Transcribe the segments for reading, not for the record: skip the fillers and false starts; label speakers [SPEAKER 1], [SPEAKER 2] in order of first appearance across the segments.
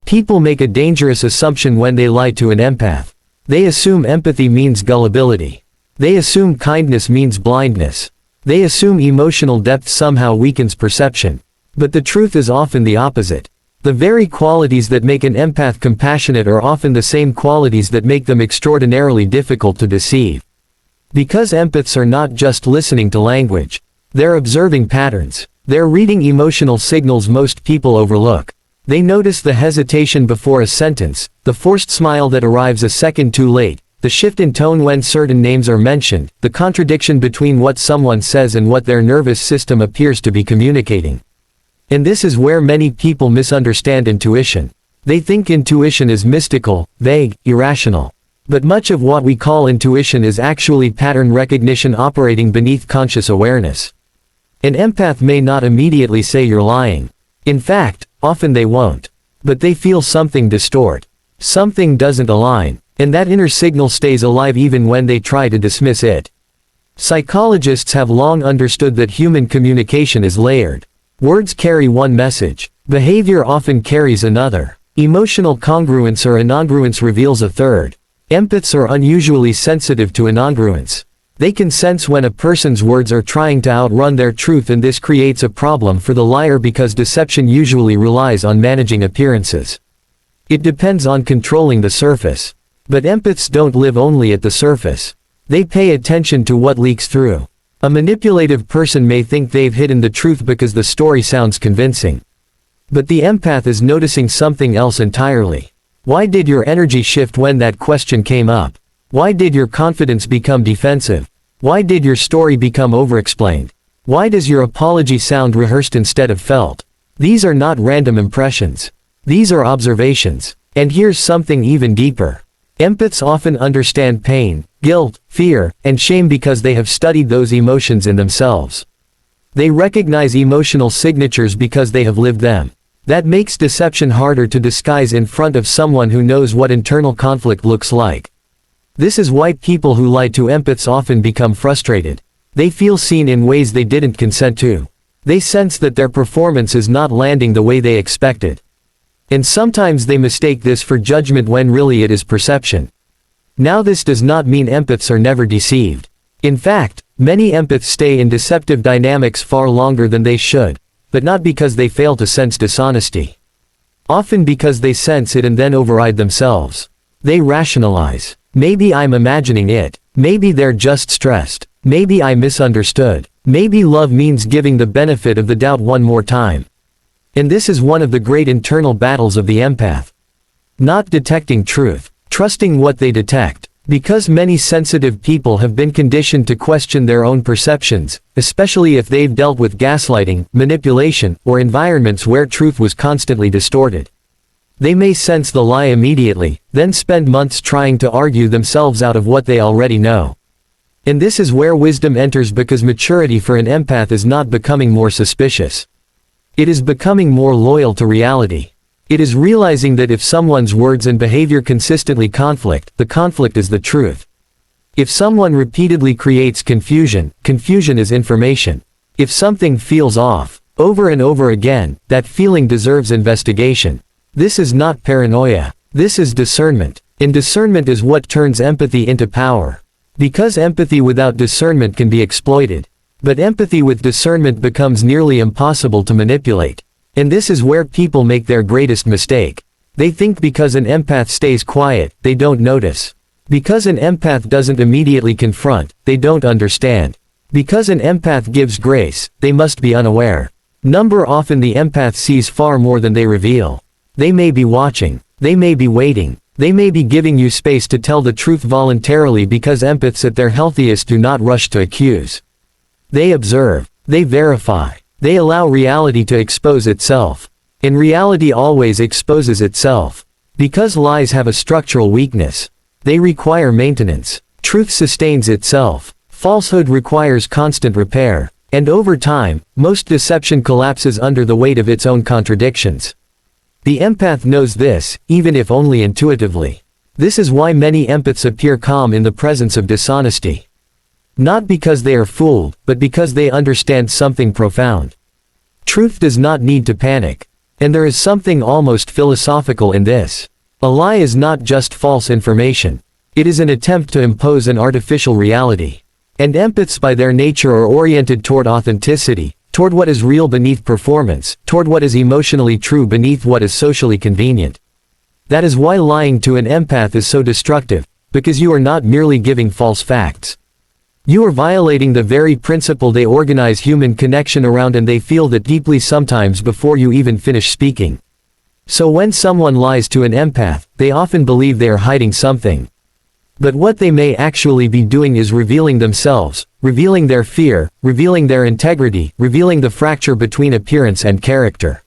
[SPEAKER 1] People make a dangerous assumption when they lie to an empath. They assume empathy means gullibility. They assume kindness means blindness. They assume emotional depth somehow weakens perception. But the truth is often the opposite. The very qualities that make an empath compassionate are often the same qualities that make them extraordinarily difficult to deceive. Because empaths are not just listening to language. They're observing patterns. They're reading emotional signals most people overlook. They notice the hesitation before a sentence, the forced smile that arrives a second too late, the shift in tone when certain names are mentioned, the contradiction between what someone says and what their nervous system appears to be communicating. And this is where many people misunderstand intuition. They think intuition is mystical, vague, irrational. But much of what we call intuition is actually pattern recognition operating beneath conscious awareness. An empath may not immediately say you're lying. In fact, often they won't. But they feel something distort. Something doesn't align. And that inner signal stays alive even when they try to dismiss it. Psychologists have long understood that human communication is layered. Words carry one message. Behavior often carries another. Emotional congruence or incongruence reveals a third. Empaths are unusually sensitive to incongruence. They can sense when a person's words are trying to outrun their truth, and this creates a problem for the liar because deception usually relies on managing appearances. It depends on controlling the surface. But empaths don't live only at the surface. They pay attention to what leaks through. A manipulative person may think they've hidden the truth because the story sounds convincing. But the empath is noticing something else entirely. Why did your energy shift when that question came up? Why did your confidence become defensive? Why did your story become overexplained? Why does your apology sound rehearsed instead of felt? These are not random impressions. These are observations. And here's something even deeper. Empaths often understand pain, guilt, fear, and shame because they have studied those emotions in themselves. They recognize emotional signatures because they have lived them. That makes deception harder to disguise in front of someone who knows what internal conflict looks like. This is why people who lie to empaths often become frustrated. They feel seen in ways they didn't consent to. They sense that their performance is not landing the way they expected. And sometimes they mistake this for judgment when really it is perception. Now this does not mean empaths are never deceived. In fact, many empaths stay in deceptive dynamics far longer than they should, but not because they fail to sense dishonesty. Often because they sense it and then override themselves. They rationalize. Maybe I'm imagining it. Maybe they're just stressed. Maybe I misunderstood. Maybe love means giving the benefit of the doubt one more time. And this is one of the great internal battles of the empath. Not detecting truth. Trusting what they detect. Because many sensitive people have been conditioned to question their own perceptions, especially if they've dealt with gaslighting, manipulation, or environments where truth was constantly distorted. They may sense the lie immediately, then spend months trying to argue themselves out of what they already know. And this is where wisdom enters, because maturity for an empath is not becoming more suspicious. It is becoming more loyal to reality. It is realizing that if someone's words and behavior consistently conflict, the conflict is the truth. If someone repeatedly creates confusion, confusion is information. If something feels off, over and over again, that feeling deserves investigation. This is not paranoia. This is discernment. And discernment is what turns empathy into power. Because empathy without discernment can be exploited. But empathy with discernment becomes nearly impossible to manipulate. And this is where people make their greatest mistake. They think because an empath stays quiet, they don't notice. Because an empath doesn't immediately confront, they don't understand. Because an empath gives grace, they must be unaware. Often the empath sees far more than they reveal. They may be watching. They may be waiting. They may be giving you space to tell the truth voluntarily, because empaths at their healthiest do not rush to accuse. They observe. They verify. They allow reality to expose itself. And reality always exposes itself. Because lies have a structural weakness. They require maintenance. Truth sustains itself. Falsehood requires constant repair. And over time, most deception collapses under the weight of its own contradictions. The empath knows this, even if only intuitively. This is why many empaths appear calm in the presence of dishonesty. Not because they are fooled, but because they understand something profound. Truth does not need to panic. And there is something almost philosophical in this. A lie is not just false information. It is an attempt to impose an artificial reality. And empaths by their nature are oriented toward authenticity, toward what is real beneath performance, toward what is emotionally true beneath what is socially convenient. That is why lying to an empath is so destructive, because you are not merely giving false facts. You are violating the very principle they organize human connection around, and they feel that deeply sometimes before you even finish speaking. So when someone lies to an empath, they often believe they are hiding something. But what they may actually be doing is revealing themselves, revealing their fear, revealing their integrity, revealing the fracture between appearance and character.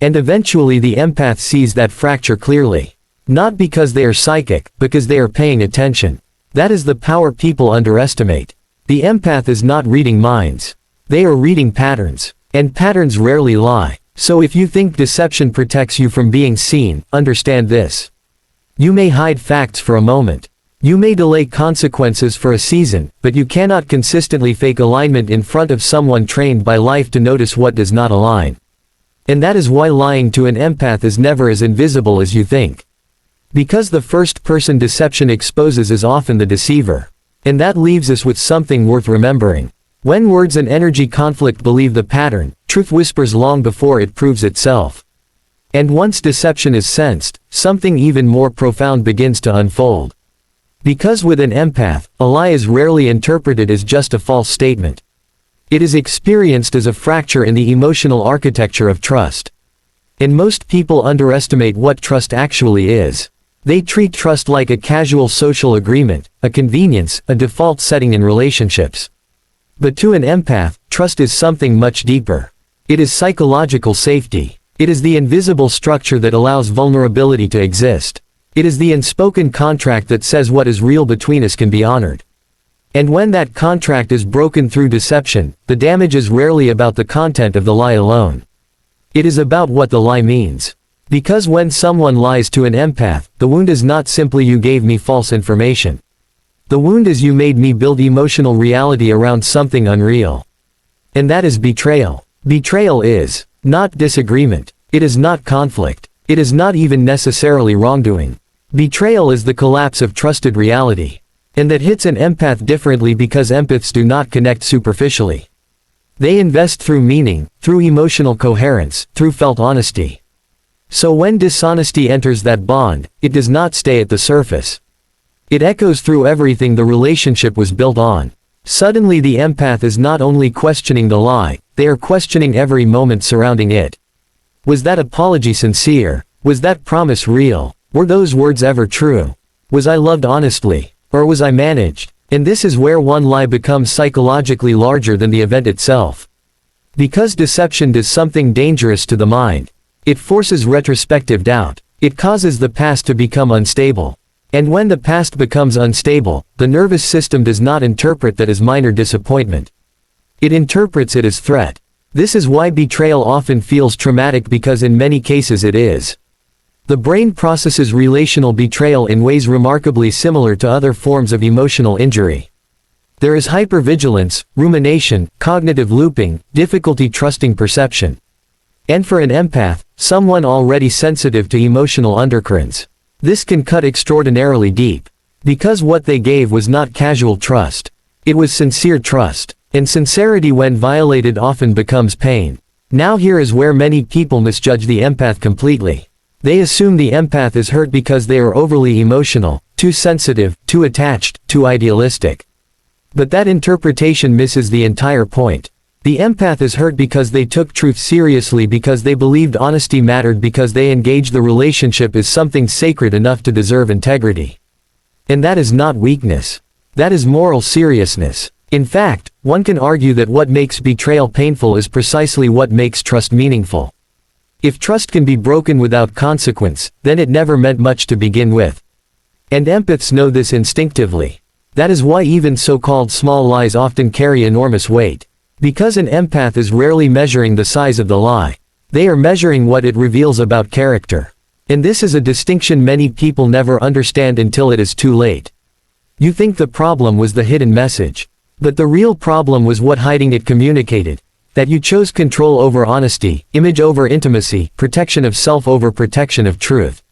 [SPEAKER 1] And eventually the empath sees that fracture clearly. Not because they are psychic, because they are paying attention. That is the power people underestimate. The empath is not reading minds. They are reading patterns. And patterns rarely lie. So if you think deception protects you from being seen, understand this. You may hide facts for a moment. You may delay consequences for a season, but you cannot consistently fake alignment in front of someone trained by life to notice what does not align. And that is why lying to an empath is never as invisible as you think. Because the first-person deception exposes is often the deceiver. And that leaves us with something worth remembering. When words and energy conflict believe the pattern, truth whispers long before it proves itself. And once deception is sensed, something even more profound begins to unfold. Because with an empath, a lie is rarely interpreted as just a false statement. It is experienced as a fracture in the emotional architecture of trust. And most people underestimate what trust actually is. They treat trust like a casual social agreement, a convenience, a default setting in relationships. But to an empath, trust is something much deeper. It is psychological safety. It is the invisible structure that allows vulnerability to exist. It is the unspoken contract that says what is real between us can be honored. And when that contract is broken through deception, the damage is rarely about the content of the lie alone. It is about what the lie means. Because when someone lies to an empath, the wound is not simply "you gave me false information." The wound is "you made me build emotional reality around something unreal." And that is betrayal. Betrayal is not disagreement. It is not conflict. It is not even necessarily wrongdoing. Betrayal is the collapse of trusted reality. And that hits an empath differently because empaths do not connect superficially. They invest through meaning, through emotional coherence, through felt honesty. So when dishonesty enters that bond, it does not stay at the surface. It echoes through everything the relationship was built on. Suddenly the empath is not only questioning the lie, they are questioning every moment surrounding it. Was that apology sincere? Was that promise real? Were those words ever true? Was I loved honestly? Or was I managed? And this is where one lie becomes psychologically larger than the event itself. Because deception does something dangerous to the mind. It forces retrospective doubt. It causes the past to become unstable. And when the past becomes unstable, the nervous system does not interpret that as minor disappointment. It interprets it as threat. This is why betrayal often feels traumatic, because in many cases it is. The brain processes relational betrayal in ways remarkably similar to other forms of emotional injury. There is hypervigilance, rumination, cognitive looping, difficulty trusting perception. And for an empath, someone already sensitive to emotional undercurrents, this can cut extraordinarily deep. Because what they gave was not casual trust. It was sincere trust. And sincerity when violated often becomes pain. Now here is where many people misjudge the empath completely. They assume the empath is hurt because they are overly emotional, too sensitive, too attached, too idealistic. But that interpretation misses the entire point. The empath is hurt because they took truth seriously, because they believed honesty mattered, because they engaged the relationship as something sacred enough to deserve integrity. And that is not weakness. That is moral seriousness. In fact, one can argue that what makes betrayal painful is precisely what makes trust meaningful. If trust can be broken without consequence, then it never meant much to begin with. And empaths know this instinctively. That is why even so-called small lies often carry enormous weight. Because an empath is rarely measuring the size of the lie. They are measuring what it reveals about character. And this is a distinction many people never understand until it is too late. You think the problem was the hidden message. But the real problem was what hiding it communicated. that you chose control over honesty, image over intimacy, protection of self over protection of truth.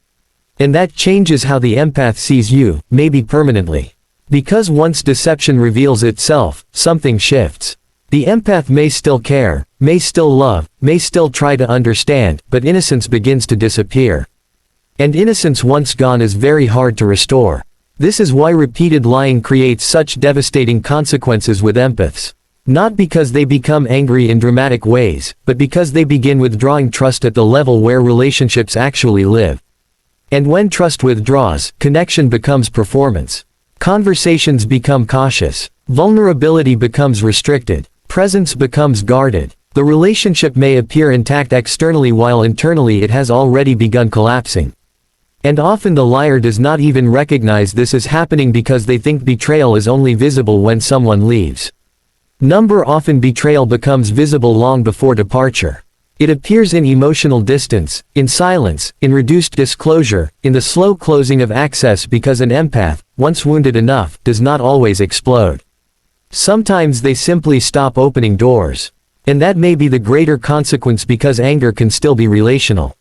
[SPEAKER 1] And that changes how the empath sees you, maybe permanently. Because once deception reveals itself, something shifts. The empath may still care, may still love, may still try to understand, but innocence begins to disappear. And innocence once gone is very hard to restore. This is why repeated lying creates such devastating consequences with empaths. Not because they become angry in dramatic ways, but because they begin withdrawing trust at the level where relationships actually live. And when trust withdraws, connection becomes performance. Conversations become cautious. Vulnerability becomes restricted. Presence becomes guarded. The relationship may appear intact externally while internally it has already begun collapsing. And often the liar does not even recognize this is happening because they think betrayal is only visible when someone leaves. Often betrayal becomes visible long before departure. It appears in emotional distance, in silence, in reduced disclosure, in the slow closing of access because an empath, once wounded enough, does not always explode. Sometimes they simply stop opening doors. And that may be the greater consequence because anger can still be relational.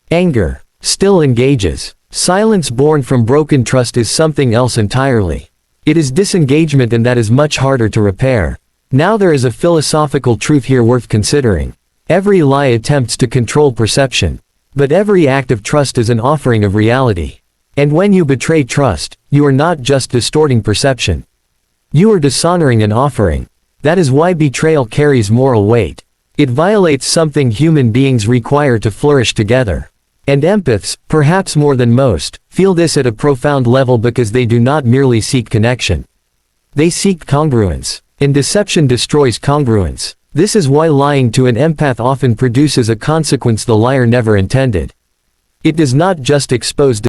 [SPEAKER 1] Anger still engages. Silence born from broken trust is something else entirely. It is disengagement, and that is much harder to repair. Now there is a philosophical truth here worth considering. Every lie attempts to control perception. But every act of trust is an offering of reality. And when you betray trust, you are not just distorting perception. You are dishonoring an offering. That is why betrayal carries moral weight. It violates something human beings require to flourish together. And empaths, perhaps more than most, feel this at a profound level because they do not merely seek connection. They seek congruence. And deception destroys congruence. This is why lying to an empath often produces a consequence the liar never intended. It does not just expose